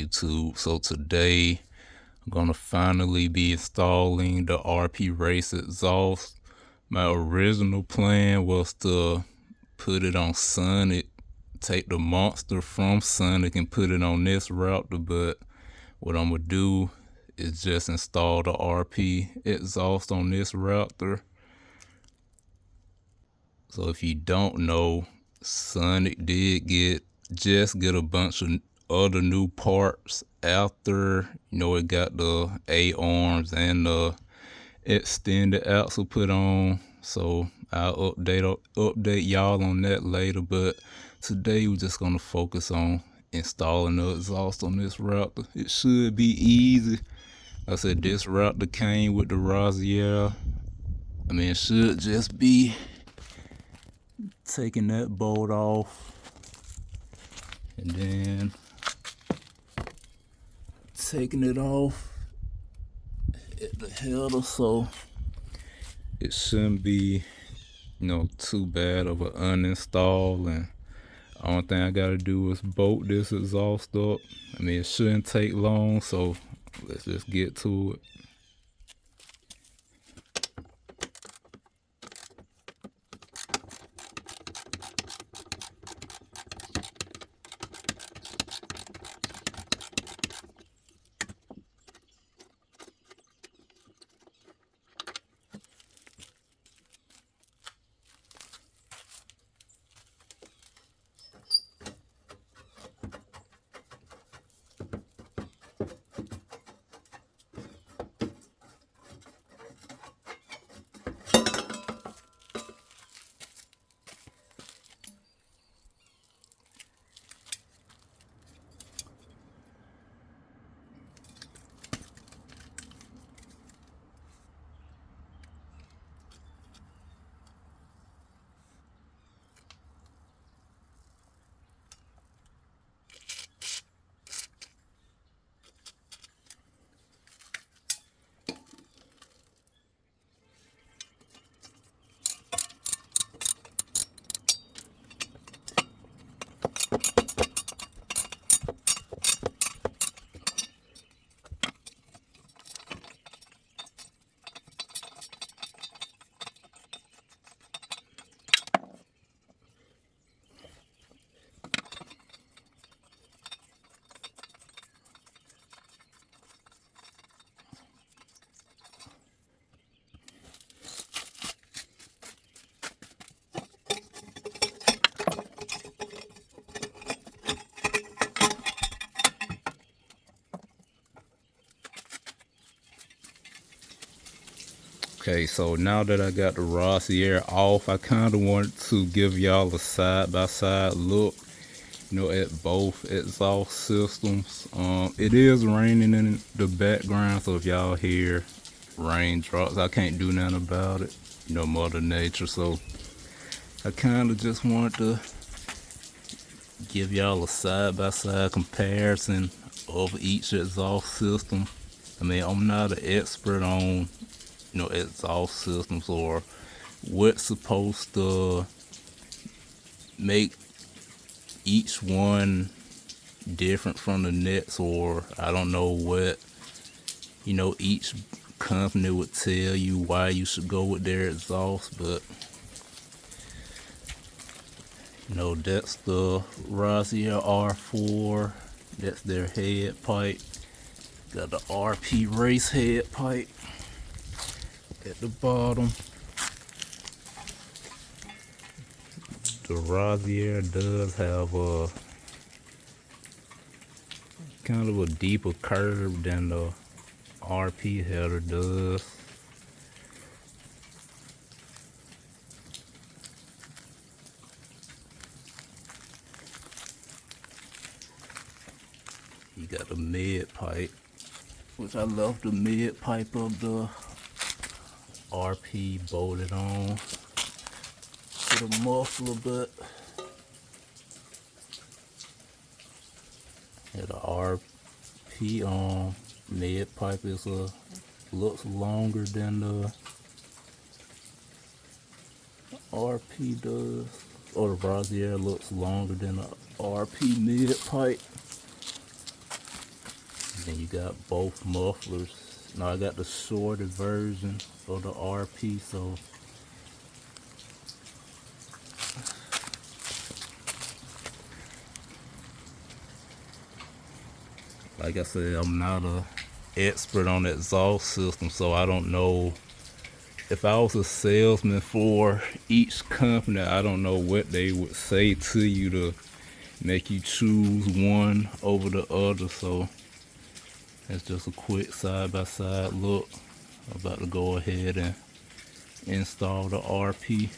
YouTube. So today I'm gonna finally be installing the RP Race exhaust. My original plan was to put it on Sonic, take the monster from Sonic and put it on this Raptor, but what I'm gonna do is just install the RP exhaust on this Raptor. So if you don't know, Sonic did just get a bunch of other new parts after, it got the A-arms and the extended axle put on. So I'll update y'all on that later, but today we're just gonna focus on installing the exhaust on this Raptor. It should be easy. Like I said, this Raptor came with the Razier. It should just be taking that bolt off and then taking it off at the header, so it shouldn't be too bad of an uninstall. And the only thing I gotta do is bolt this exhaust up. It shouldn't take long, so let's just get to it. Okay, so now that I got the Razier off, I kind of want to give y'all a side-by-side look, at both exhaust systems. It is raining in the background, so if y'all hear raindrops, I can't do nothing about it, Mother Nature. So I kind of just want to give y'all a side-by-side comparison of each exhaust system. I'm not an expert on exhaust systems or what's supposed to make each one different from the next, or I don't know what each company would tell you why you should go with their exhaust. But that's the Razier R4. That's their head pipe. Got the RP Race head pipe at the bottom. The Razier does have a kind of a deeper curve than the RP header does. You got the mid pipe, which I left the mid pipe of the RP bolted on to the muffler, but the RP mid pipe is looks longer than the RP does, or the Razier looks longer than the RP mid pipe. Then you got both mufflers. Now I got the Shorty version of the RP, so like I said, I'm not a expert on the exhaust system, so I don't know. If I was a salesman for each company, I don't know what they would say to you to make you choose one over the other. So that's just a quick side-by-side look. I'm about to go ahead and install the RP.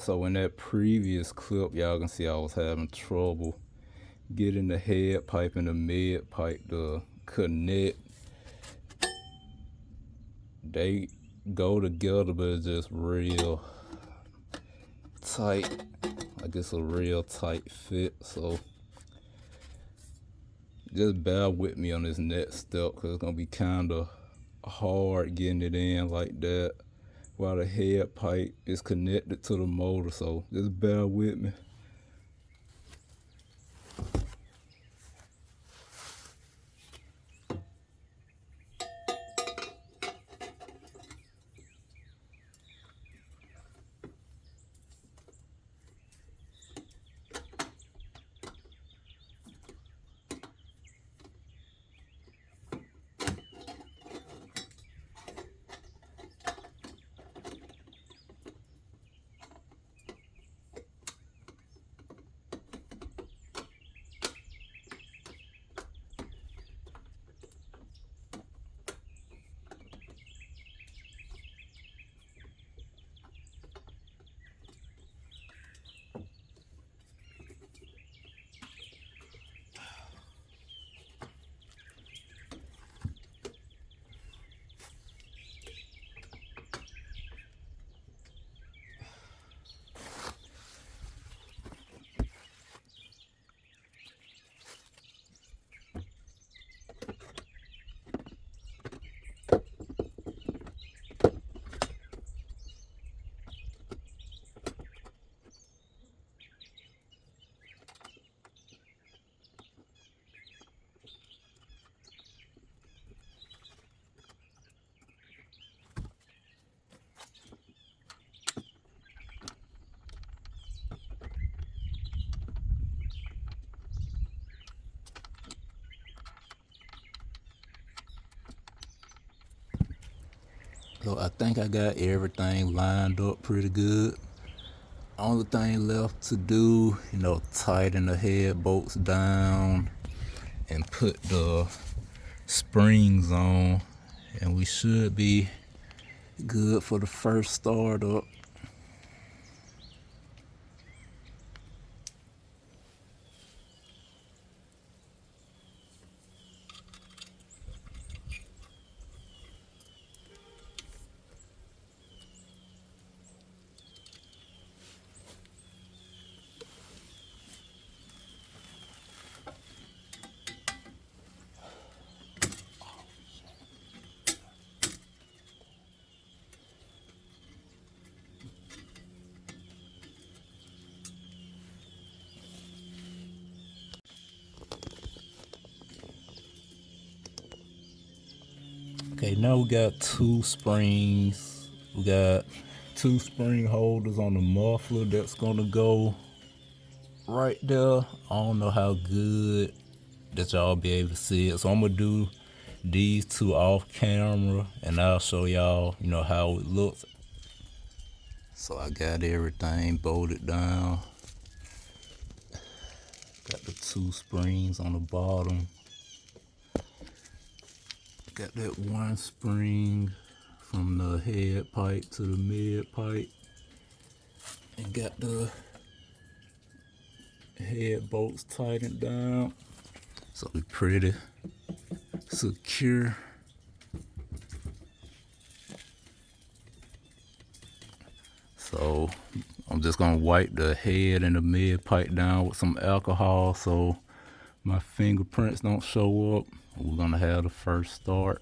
So in that previous clip, y'all can see I was having trouble getting the head pipe and the mid pipe to connect. They go together, but it's just real tight. Like it's a real tight fit. So just bear with me on this next step, because it's gonna be kind of hard getting it in like that while the head pipe is connected to the motor. So just bear with me. So I think I got everything lined up pretty good. Only thing left to do, tighten the head bolts down and put the springs on, and we should be good for the first startup. Okay, now we got two springs. We got two spring holders on the muffler that's gonna go right there. I don't know how good that y'all be able to see it, so I'm gonna do these two off camera and I'll show y'all, how it looks. So I got everything bolted down. Got the two springs on the bottom. Got that one spring from the head pipe to the mid pipe. And got the head bolts tightened down. So they're pretty secure. So I'm just gonna wipe the head and the mid pipe down with some alcohol so my fingerprints don't show up. We're gonna have the first start.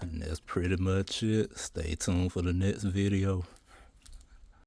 And that's pretty much it. Stay tuned for the next video.